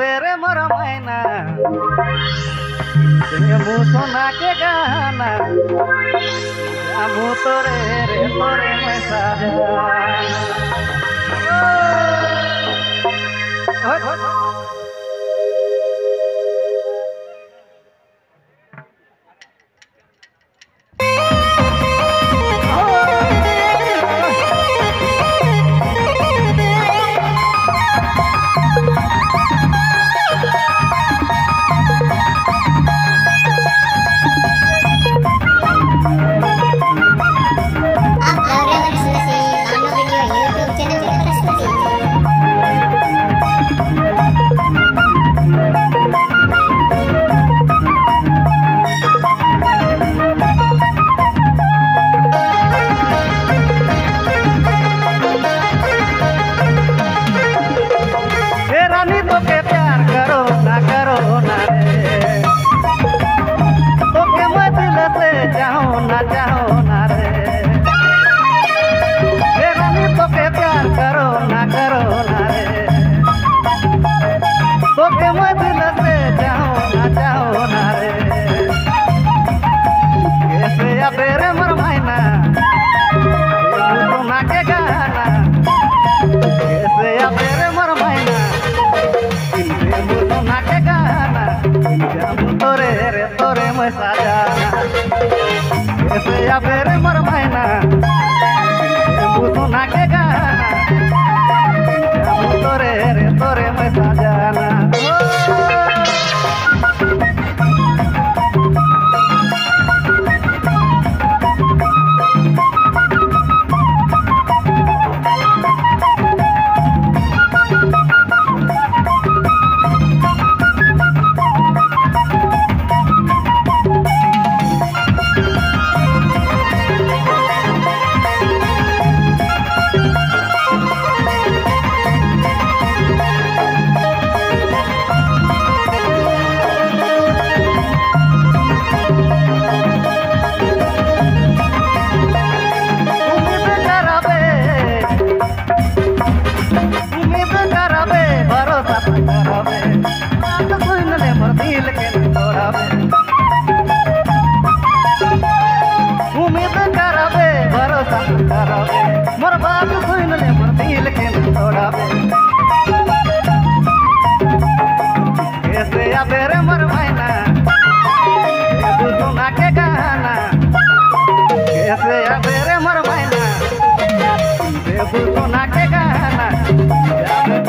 बेरे मोर मैना मु सोना के गाना जामू तोरे रे तोरे मैं साजना। या बेरे मर मैना सोना के गाना तोरे रे तोरे मैं साजना। मोर बात सुन ले मोर दिल के थोड़ा कैसे या बेरे मोर मैना सोना के गाना कैसे या बेरे मोर मैना सोना के गाना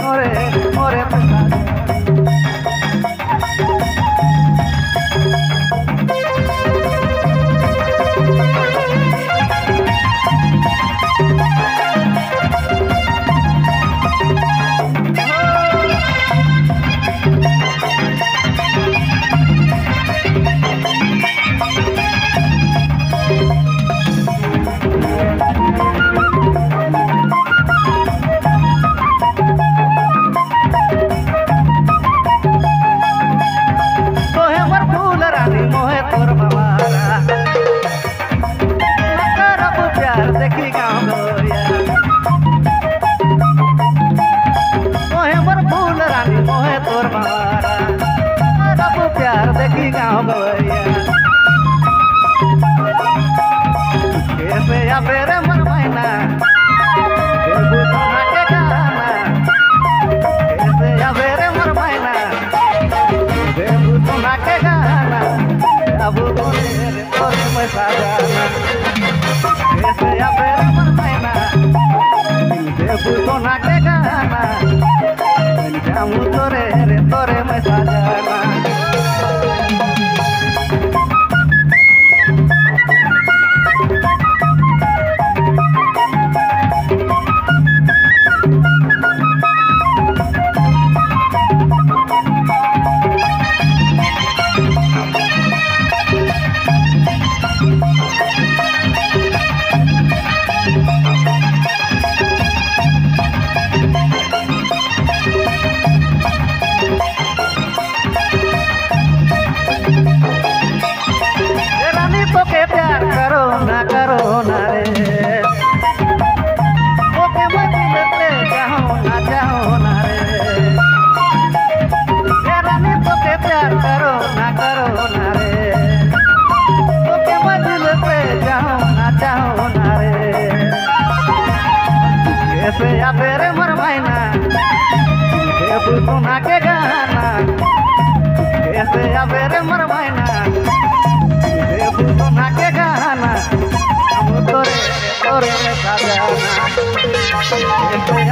मोरे मोरे कैसे या बेरे मर मैना सोना के गाना कैसे या बेरे मर मैना सोना के गाना अब तोरे रे तोरे मैं साजना। कैसे या बेरे मर मैना सोना के गाना जामू तोरे रे तोरे मैं साजना। देबू सोना के गहना कैसे आवे रे मोर मैना देबू सोना के गहना हम तोरे तोरे में सजाना कैसे